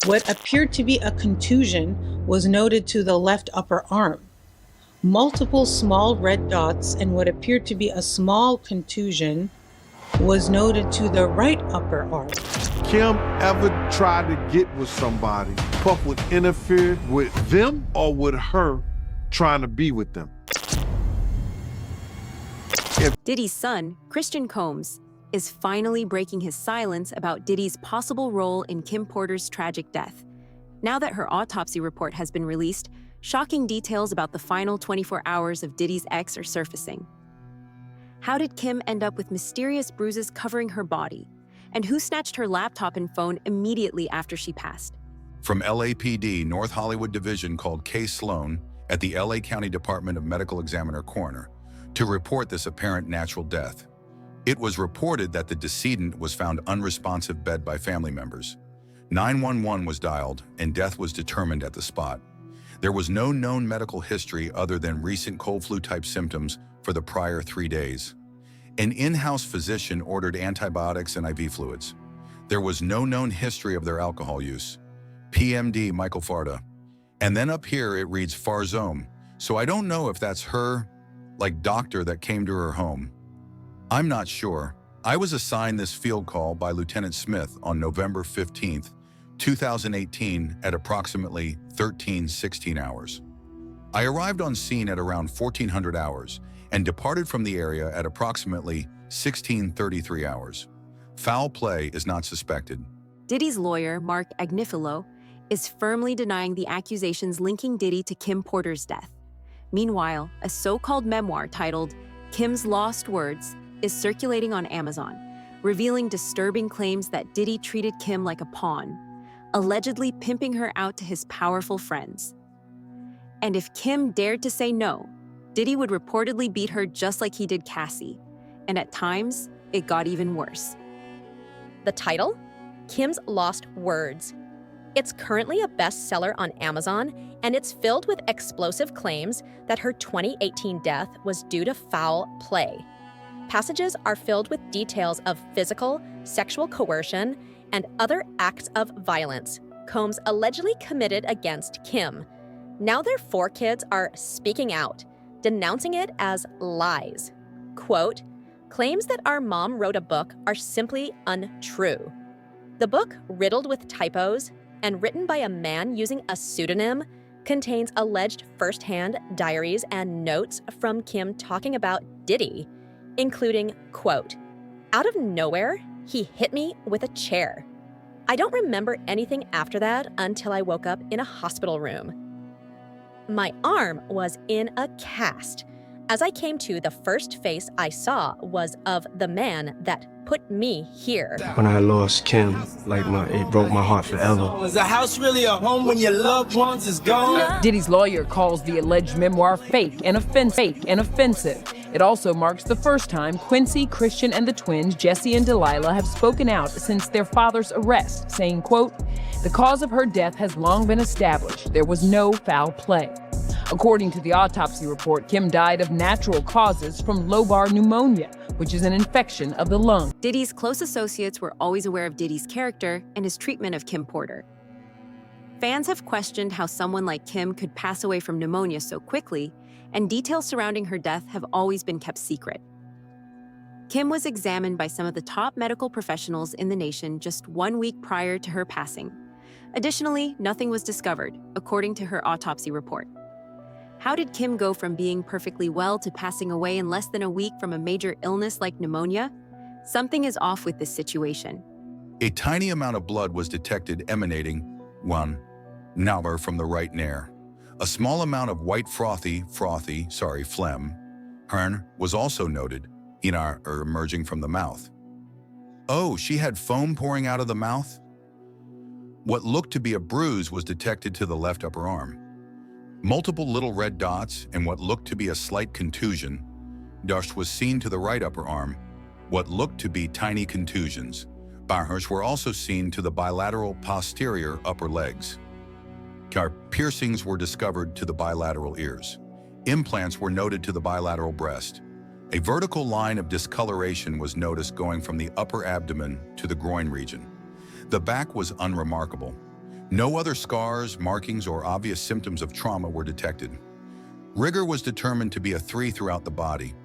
What appeared to be a contusion was noted to the left upper arm. Multiple small red dots and what appeared to be a small contusion was noted to the right upper arm. Kim ever tried to get with somebody, Puff would interfere with them or with her trying to be with them? Diddy's son, Christian Combs, is finally breaking his silence about Diddy's possible role in Kim Porter's tragic death. Now that her autopsy report has been released, shocking details about the final 24 hours of Diddy's ex are surfacing. How did Kim end up with mysterious bruises covering her body? And who snatched her laptop and phone immediately after she passed? From LAPD North Hollywood Division called Case Sloan at the LA County Department of Medical Examiner Coroner to report this apparent natural death. It was reported that the decedent was found unresponsive bed by family members. 911 was dialed and death was determined at the spot. There was no known medical history other than recent cold flu-type symptoms for the prior 3 days. An in-house physician ordered antibiotics and IV fluids. There was no known history of their alcohol use. PMD Michael Farda. And then up here it reads Farzome, so I don't know if that's her, like doctor that came to her home. I'm not sure. I was assigned this field call by Lieutenant Smith on November 15th, 2018 at approximately 13:16 hours. I arrived on scene at around 1400 hours and departed from the area at approximately 16:33 hours. Foul play is not suspected. Diddy's lawyer, Mark Agnifilo, is firmly denying the accusations linking Diddy to Kim Porter's death. Meanwhile, a so-called memoir titled Kim's Lost Words is circulating on Amazon, revealing disturbing claims that Diddy treated Kim like a pawn, allegedly pimping her out to his powerful friends. And if Kim dared to say no, Diddy would reportedly beat her just like he did Cassie, and at times, it got even worse. The title? Kim's Lost Words. It's currently a bestseller on Amazon, and it's filled with explosive claims that her 2018 death was due to foul play. Passages are filled with details of physical, sexual coercion, and other acts of violence Combs allegedly committed against Kim. Now their 4 kids are speaking out, denouncing it as lies. Quote, "Claims that our mom wrote a book are simply untrue. The book, riddled with typos and written by a man using a pseudonym, contains alleged first-hand diaries and notes from Kim talking about Diddy, including, quote, 'Out of nowhere, he hit me with a chair. I don't remember anything after that until I woke up in a hospital room. My arm was in a cast. As I came to, the first face I saw was of the man that put me here.'" When I lost Kim, it broke my heart forever. Is a house really a home when your loved ones is gone? Diddy's lawyer calls the alleged memoir fake and offensive. It also marks the first time Quincy, Christian, and the twins, Jesse and Delilah, have spoken out since their father's arrest, saying, quote, "The cause of her death has long been established. There was no foul play." According to the autopsy report, Kim died of natural causes from lobar pneumonia, which is an infection of the lung. Diddy's close associates were always aware of Diddy's character and his treatment of Kim Porter. Fans have questioned how someone like Kim could pass away from pneumonia so quickly, and details surrounding her death have always been kept secret. Kim was examined by some of the top medical professionals in the nation just 1 week prior to her passing. Additionally, nothing was discovered, according to her autopsy report. How did Kim go from being perfectly well to passing away in less than a week from a major illness like pneumonia? Something is off with this situation. A tiny amount of blood was detected emanating, number from the right nair. A small amount of white phlegm, was also noted, emerging from the mouth. Oh, she had foam pouring out of the mouth? What looked to be a bruise was detected to the left upper arm. Multiple little red dots and what looked to be a slight contusion. Dust was seen to the right upper arm. What looked to be tiny contusions. Bars were also seen to the bilateral posterior upper legs. Piercings were discovered to the bilateral ears. Implants were noted to the bilateral breast. A vertical line of discoloration was noticed going from the upper abdomen to the groin region. The back was unremarkable. No other scars, markings, or obvious symptoms of trauma were detected. Rigor was determined to be a 3 throughout the body.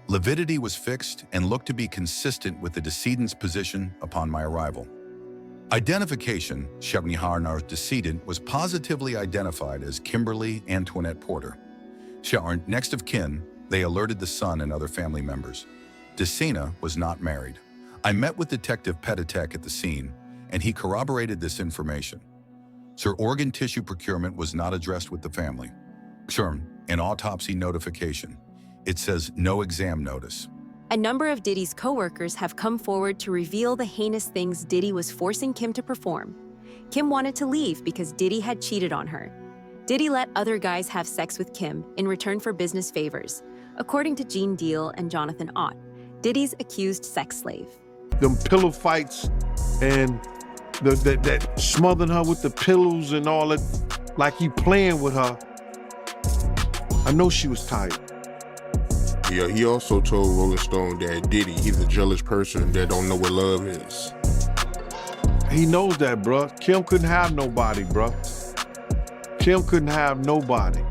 Lividity was fixed and looked to be consistent with the decedent's position upon my arrival. Identification, Shebni Harnar's decedent was positively identified as Kimberly Antoinette Porter. Sharon, next of kin, they alerted the son and other family members. Decina was not married. I met with Detective Petatek at the scene, and he corroborated this information. Sir, organ tissue procurement was not addressed with the family. Sure, an autopsy notification. It says no exam notice. A number of Diddy's co-workers have come forward to reveal the heinous things Diddy was forcing Kim to perform. Kim wanted to leave because Diddy had cheated on her. Diddy let other guys have sex with Kim in return for business favors, according to Gene Deal and Jonathan Ott, Diddy's accused sex slave. Them pillow fights and that smothering her with the pillows and all that, like he playing with her. I know she was tired. Yeah, he also told Rolling Stone that Diddy, he's a jealous person that don't know what love is. He knows that, bruh. Kim couldn't have nobody, bruh. Kim couldn't have nobody.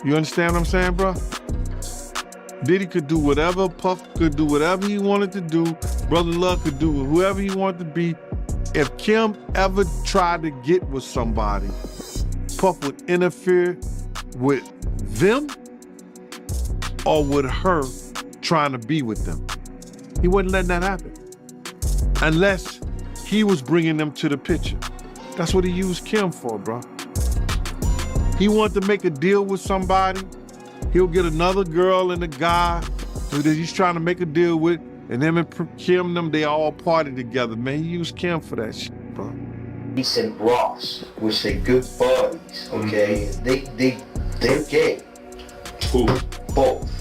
You understand what I'm saying, bruh? Diddy could do whatever, Puff could do whatever he wanted to do, Brother Love could do whoever he wanted to be. If Kim ever tried to get with somebody, Puff would interfere with them or with her trying to be with them. He wasn't letting that happen. Unless he was bringing them to the picture. That's what he used Kim for, bro. He wanted to make a deal with somebody. He'll get another girl and a guy that he's trying to make a deal with, and him and Kim, they all party together, man. He used Kim for that shit, bro. Reese and Ross, which they good buddies, okay? They're gay. Who? Both.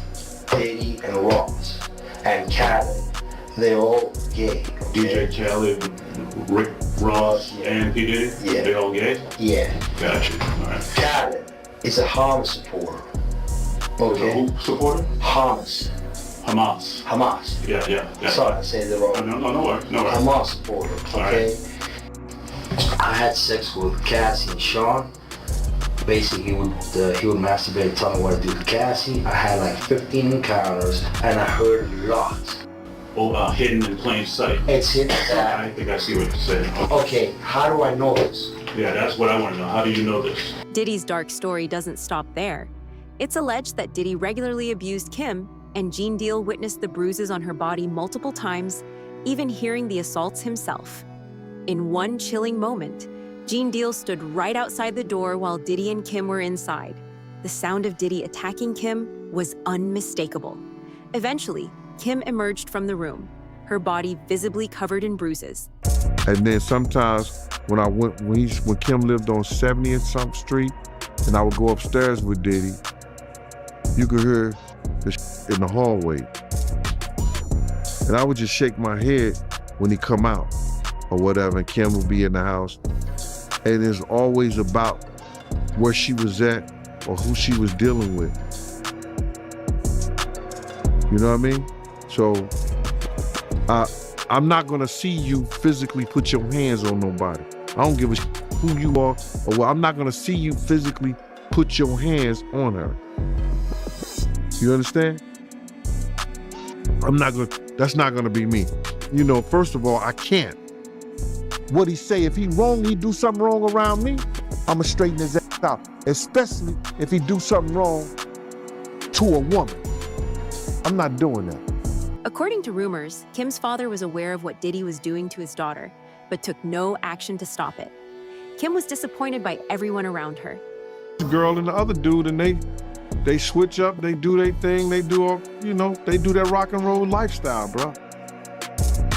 Diddy and Ross. And Khaled. They're all gay. Okay? DJ Khaled, Rick Ross, and P. Diddy? Yeah. They all gay? Yeah. Gotcha. All right. Khaled is a Hamas supporter. Okay? Who supporter? Hamas. Hamas. Yeah. Sorry, I said it wrong. No worries. Hamas supporter, okay? Right. I had sex with Cassie and Sean. Basically, he would masturbate and tell me what to do to Cassie. I had like 15 encounters, and I heard lots. Hidden in plain sight. It's hidden. I think I see what you're saying. Okay, how do I know this? Yeah, that's what I want to know. How do you know this? Diddy's dark story doesn't stop there. It's alleged that Diddy regularly abused Kim, and Gene Deal witnessed the bruises on her body multiple times, even hearing the assaults himself. In one chilling moment, Gene Deal stood right outside the door while Diddy and Kim were inside. The sound of Diddy attacking Kim was unmistakable. Eventually, Kim emerged from the room, her body visibly covered in bruises. And then sometimes when Kim lived on 70 and something street, and I would go upstairs with Diddy, you could hear this in the hallway. And I would just shake my head when he come out or whatever, and Kim would be in the house. And it's always about where she was at or who she was dealing with. You know what I mean? So I'm not gonna see you physically put your hands on nobody. I don't give a who you are, or I'm not gonna see you physically put your hands on her. You understand? That's not gonna be me. You know, first of all, I can't. What he say, if he wrong, he do something wrong around me, I'ma straighten his ass out. Especially if he do something wrong to a woman. I'm not doing that. According to rumors, Kim's father was aware of what Diddy was doing to his daughter, but took no action to stop it. Kim was disappointed by everyone around her. The girl and the other dude, and they switch up, they do their thing, they do all, they do that rock and roll lifestyle, bro.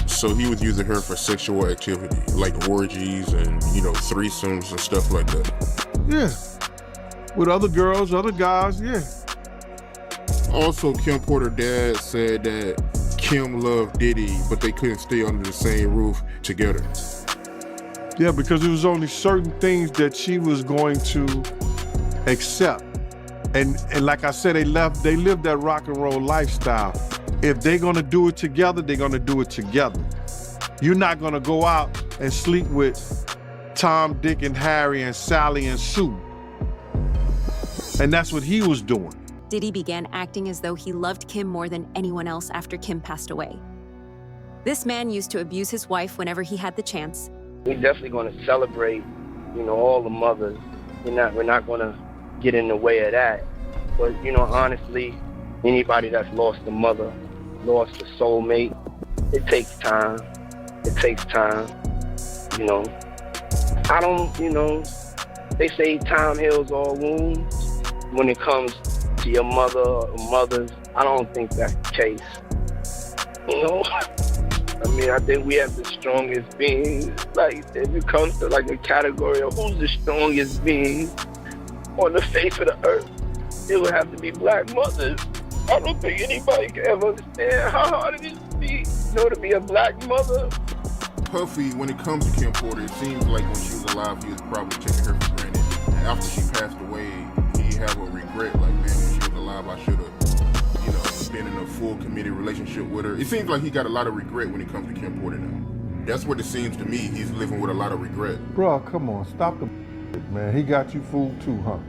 So he was using her for sexual activity, like orgies and, threesomes and stuff like that. Yeah. With other girls, other guys, yeah. Also, Kim Porter's dad said that Kim loved Diddy, but they couldn't stay under the same roof together. Yeah, because there was only certain things that she was going to accept. And like I said, they lived that rock and roll lifestyle. If they're gonna do it together, they're gonna do it together. You're not gonna go out and sleep with Tom, Dick, and Harry, and Sally, and Sue. And that's what he was doing. Diddy began acting as though he loved Kim more than anyone else after Kim passed away. This man used to abuse his wife whenever he had the chance. We're definitely going to celebrate, all the mothers. We're not going to get in the way of that. But, honestly, anybody that's lost a mother, lost a soulmate, it takes time. It takes time. I don't, they say time heals all wounds. When it comes to your mother or mothers, I don't think that's the case. I think we have the strongest beings. Like, if it comes to the category of who's the strongest being on the face of the earth, it would have to be black mothers. I don't think anybody can ever understand how hard it is to be, to be a black mother. Puffy, when it comes to Kim Porter, it seems like when she was alive, he was probably taking her for granted. And after she passed away, he had a regret, like, man, when she was alive, I should have, been in a full committed relationship with her. It seems like he got a lot of regret when it comes to Kim Porter now. That's what it seems to me. He's living with a lot of regret. Bro, come on, stop the man. He got you fooled too, huh?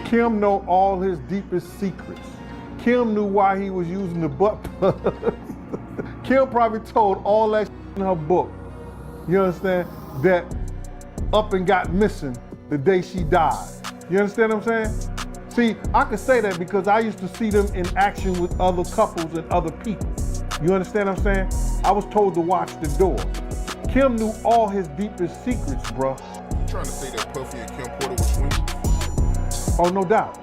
Kim know all his deepest secrets. Kim knew why he was using the butt plug. Kim probably told all that in her book. You understand? That up and got missing the day she died. You understand what I'm saying? See, I can say that because I used to see them in action with other couples and other people. You understand what I'm saying? I was told to watch the door. Kim knew all his deepest secrets, bro. You trying to say that Puffy and Kim Porter were swinging? Oh, no doubt.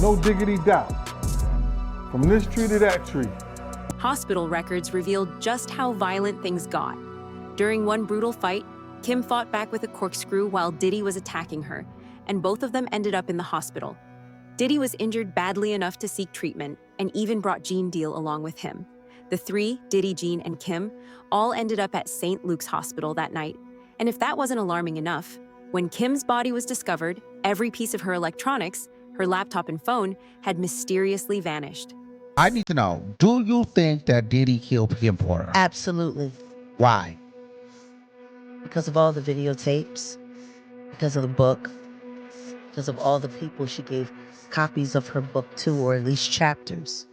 No diggity doubt. From this tree to that tree. Hospital records revealed just how violent things got. During one brutal fight, Kim fought back with a corkscrew while Diddy was attacking her, and both of them ended up in the hospital. Diddy was injured badly enough to seek treatment and even brought Gene Deal along with him. The three, Diddy, Gene, and Kim, all ended up at St. Luke's Hospital that night. And if that wasn't alarming enough, when Kim's body was discovered, every piece of her electronics, her laptop and phone, had mysteriously vanished. I need to know, do you think that Diddy killed Kim Porter? Absolutely. Why? Because of all the videotapes, because of the book, because of all the people she gave copies of her book to, or at least chapters,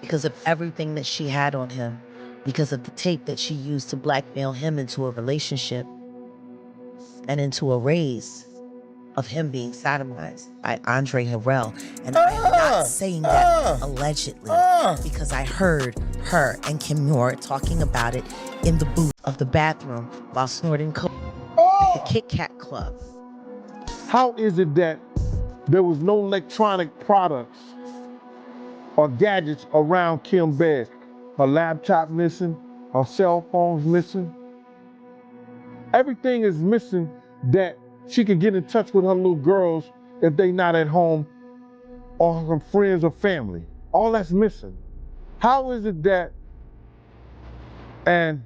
because of everything that she had on him, because of the tape that she used to blackmail him into a relationship and into a raise of him being sodomized by Andre Harrell. And I am not saying that allegedly, because I heard her and Kim Moore talking about it in the booth of the bathroom while snorting coke at the Kit Kat Club. How is it that there was no electronic products or gadgets around Kim's bed? Her laptop missing, her cell phone's missing. Everything is missing that she could get in touch with her little girls if they not at home or her friends or family. All that's missing. How is it that, and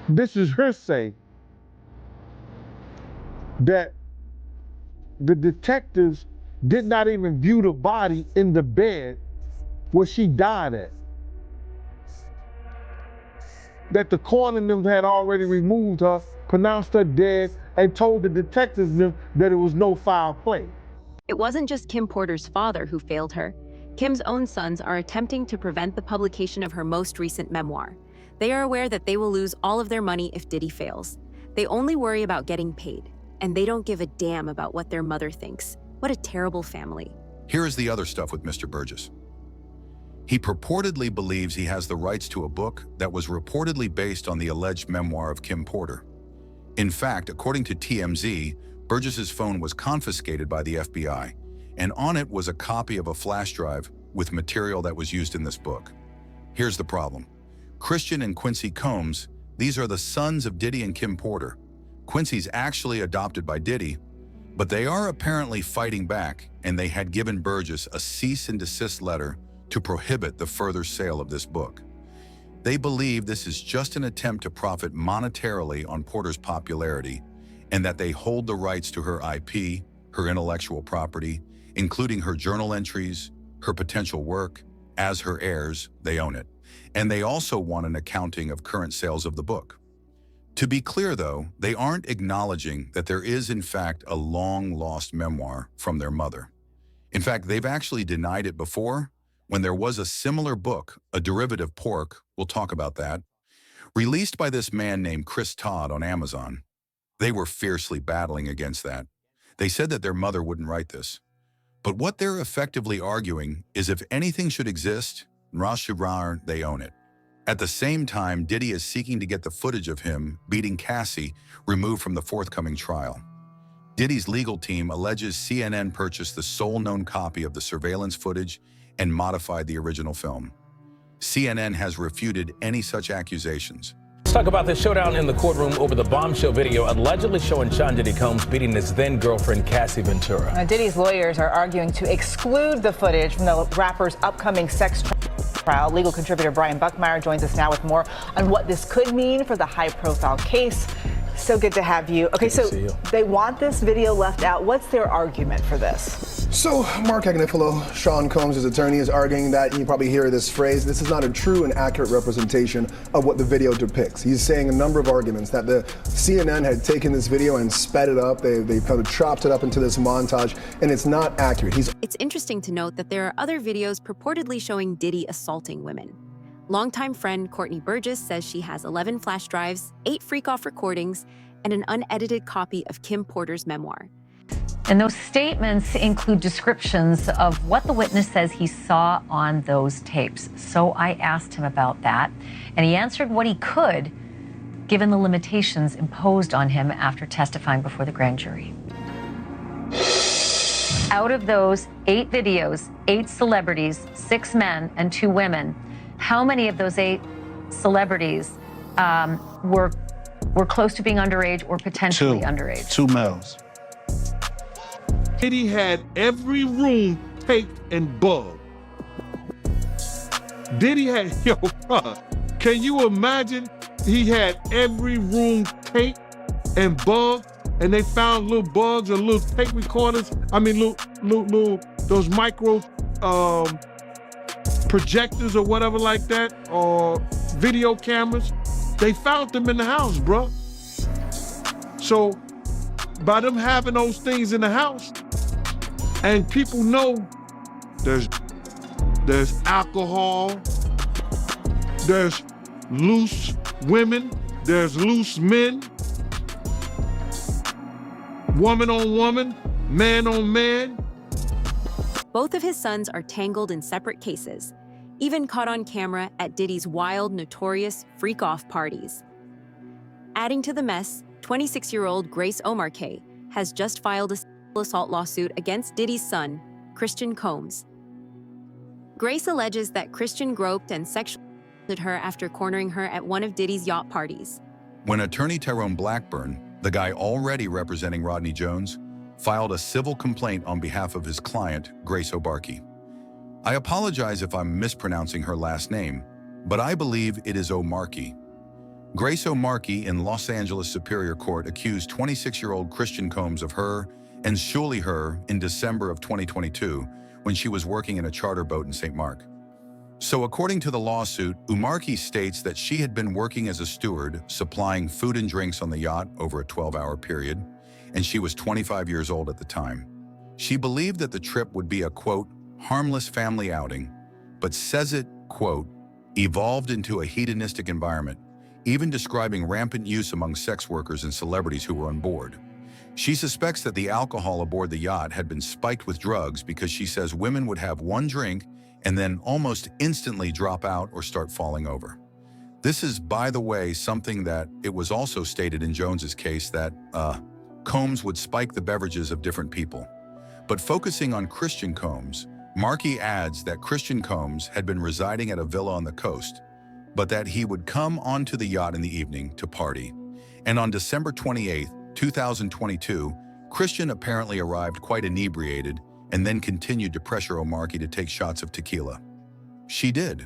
this is her say, that the detectives did not even view the body in the bed where she died at? That the coroner and them had already removed her, pronounced her dead, and told the detectives them that it was no foul play. It wasn't just Kim Porter's father who failed her. Kim's own sons are attempting to prevent the publication of her most recent memoir. They are aware that they will lose all of their money if Diddy fails. They only worry about getting paid, and they don't give a damn about what their mother thinks. What a terrible family. Here is the other stuff with Mr. Burgess. He purportedly believes he has the rights to a book that was reportedly based on the alleged memoir of Kim Porter. In fact, according to TMZ, Burgess's phone was confiscated by the FBI, and on it was a copy of a flash drive with material that was used in this book. Here's the problem. Christian and Quincy Combs, these are the sons of Diddy and Kim Porter. Quincy's actually adopted by Diddy, but they are apparently fighting back, and they had given Burgess a cease and desist letter to prohibit the further sale of this book. They believe this is just an attempt to profit monetarily on Porter's popularity, and that they hold the rights to her IP, her intellectual property, including her journal entries, her potential work. As her heirs, they own it. And they also want an accounting of current sales of the book. To be clear, though, they aren't acknowledging that there is, in fact, a long-lost memoir from their mother. In fact, they've actually denied it before when there was a similar book, a derivative pork, we'll talk about that, released by this man named Chris Todd on Amazon. They were fiercely battling against that. They said that their mother wouldn't write this. But what they're effectively arguing is if anything should exist, they own it. At the same time, Diddy is seeking to get the footage of him beating Cassie removed from the forthcoming trial. Diddy's legal team alleges CNN purchased the sole known copy of the surveillance footage and modified the original film. CNN has refuted any such accusations. Let's talk about the showdown in the courtroom over the bombshell video allegedly showing Sean Diddy Combs beating his then-girlfriend Cassie Ventura. Now, Diddy's lawyers are arguing to exclude the footage from the rapper's upcoming sex trial. Legal contributor Brian Buckmeyer joins us now with more on what this could mean for the high-profile case. So good to have you. Okay, so they want this video left out. What's their argument for this? So Mark Agnifilo, Sean Combs' attorney, is arguing that, you probably hear this phrase, this is not a true and accurate representation of what the video depicts. He's saying a number of arguments that the CNN had taken this video and sped it up. They kind of chopped it up into this montage, and it's not accurate. It's interesting to note that there are other videos purportedly showing Diddy assaulting women. Longtime friend Courtney Burgess says she has 11 flash drives, 8 freak-off recordings, and an unedited copy of Kim Porter's memoir. And those statements include descriptions of what the witness says he saw on those tapes. So I asked him about that, and he answered what he could, given the limitations imposed on him after testifying before the grand jury. Out of those 8 videos, 8 celebrities, 6 men and 2 women, how many of those 8 celebrities were close to being underage or potentially underage? 2 males. Diddy had every room taped and bugged. Diddy had, can you imagine? He had every room taped and bugged, and they found little bugs or little tape recorders. I mean, little those micro projectors or whatever like that, or video cameras. They found them in the house, bro. So by them having those things in the house, and people know there's alcohol, there's loose women, there's loose men, woman on woman, man on man. Both of his sons are tangled in separate cases, even caught on camera at Diddy's wild, notorious freak-off parties. Adding to the mess, 26-year-old Grace Omarkay has just filed a sexual assault lawsuit against Diddy's son, Christian Combs. Grace alleges that Christian groped and sexually assaulted her after cornering her at one of Diddy's yacht parties. When attorney Tyrone Blackburn, the guy already representing Rodney Jones, filed a civil complaint on behalf of his client, Grace Obarkey. I apologize if I'm mispronouncing her last name, but I believe it is Omarkey. Grace Omarkey in Los Angeles Superior Court accused 26-year-old Christian Combs of her and Shuli her in December of 2022 when she was working in a charter boat in St. Mark. So according to the lawsuit, Omarkey states that she had been working as a steward, supplying food and drinks on the yacht over a 12-hour period, and she was 25 years old at the time. She believed that the trip would be a, quote, harmless family outing, but says it, quote, evolved into a hedonistic environment, even describing rampant use among sex workers and celebrities who were on board. She suspects that the alcohol aboard the yacht had been spiked with drugs because she says women would have one drink and then almost instantly drop out or start falling over. This is, by the way, something that it was also stated in Jones's case that Combs would spike the beverages of different people. But focusing on Christian Combs, Markey adds that Christian Combs had been residing at a villa on the coast, but that he would come onto the yacht in the evening to party. And on December 28, 2022, Christian apparently arrived quite inebriated and then continued to pressure Omarkey to take shots of tequila. She did.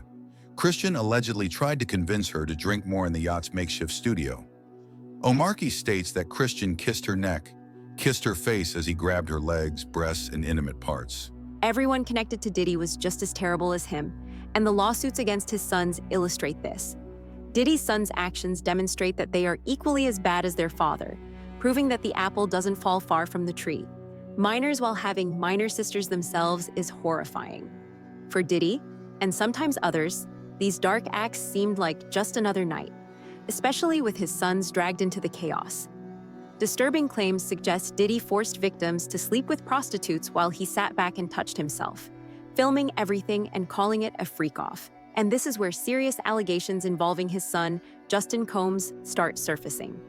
Christian allegedly tried to convince her to drink more in the yacht's makeshift studio. Omarkey states that Christian kissed her neck, kissed her face as he grabbed her legs, breasts, and intimate parts. Everyone connected to Diddy was just as terrible as him, and the lawsuits against his sons illustrate this. Diddy's son's actions demonstrate that they are equally as bad as their father, proving that the apple doesn't fall far from the tree. Minors while having minor sisters themselves is horrifying. For Diddy, and sometimes others, these dark acts seemed like just another night, especially with his sons dragged into the chaos. Disturbing claims suggest Diddy forced victims to sleep with prostitutes while he sat back and touched himself, filming everything and calling it a freak-off. And this is where serious allegations involving his son, Justin Combs, start surfacing.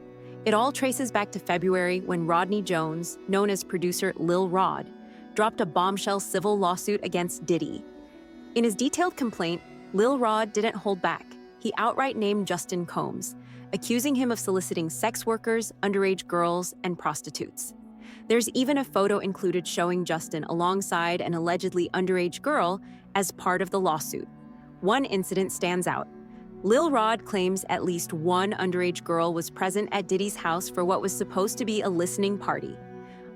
It all traces back to February when Rodney Jones, known as producer Lil Rod, dropped a bombshell civil lawsuit against Diddy. In his detailed complaint, Lil Rod didn't hold back. He outright named Justin Combs, accusing him of soliciting sex workers, underage girls, and prostitutes. There's even a photo included showing Justin alongside an allegedly underage girl as part of the lawsuit. One incident stands out. Lil Rod claims at least one underage girl was present at Diddy's house for what was supposed to be a listening party.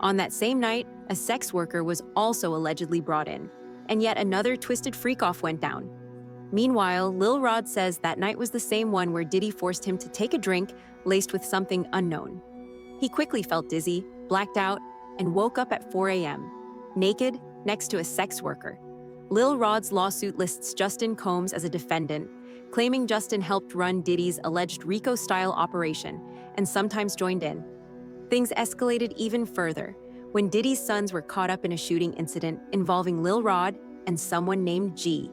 On that same night, a sex worker was also allegedly brought in, and yet another twisted freak-off went down. Meanwhile, Lil Rod says that night was the same one where Diddy forced him to take a drink laced with something unknown. He quickly felt dizzy, blacked out, and woke up at 4 a.m., naked next to a sex worker. Lil Rod's lawsuit lists Justin Combs as a defendant, claiming Justin helped run Diddy's alleged RICO-style operation and sometimes joined in. Things escalated even further when Diddy's sons were caught up in a shooting incident involving Lil Rod and someone named G.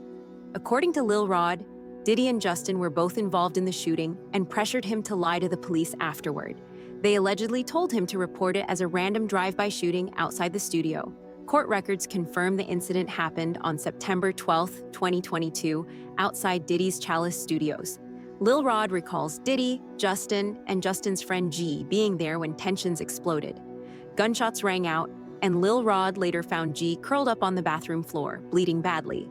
According to Lil Rod, Diddy and Justin were both involved in the shooting and pressured him to lie to the police afterward. They allegedly told him to report it as a random drive-by shooting outside the studio. Court records confirm the incident happened on September 12, 2022, outside Diddy's Chalice Studios. Lil Rod recalls Diddy, Justin, and Justin's friend G being there when tensions exploded. Gunshots rang out, and Lil Rod later found G curled up on the bathroom floor, bleeding badly.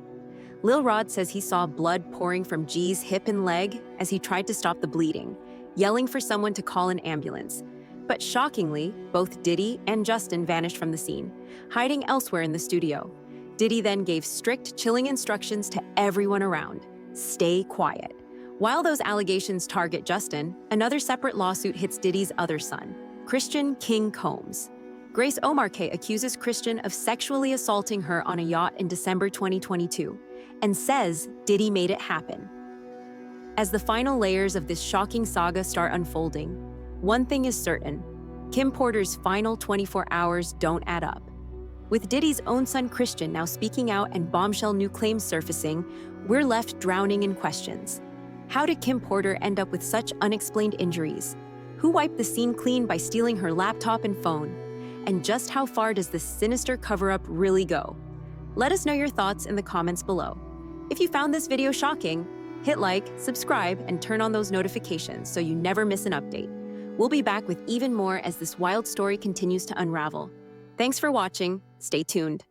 Lil Rod says he saw blood pouring from G's hip and leg as he tried to stop the bleeding, yelling for someone to call an ambulance. But shockingly, both Diddy and Justin vanished from the scene, hiding elsewhere in the studio. Diddy then gave strict, chilling instructions to everyone around: stay quiet. While those allegations target Justin, another separate lawsuit hits Diddy's other son, Christian King Combs. Grace Omarke accuses Christian of sexually assaulting her on a yacht in December 2022 and says Diddy made it happen. As the final layers of this shocking saga start unfolding, one thing is certain: Kim Porter's final 24 hours don't add up. With Diddy's own son Christian now speaking out and bombshell new claims surfacing, we're left drowning in questions. How did Kim Porter end up with such unexplained injuries? Who wiped the scene clean by stealing her laptop and phone? And just how far does this sinister cover-up really go? Let us know your thoughts in the comments below. If you found this video shocking, hit like, subscribe, and turn on those notifications so you never miss an update. We'll be back with even more as this wild story continues to unravel. Thanks for watching. Stay tuned.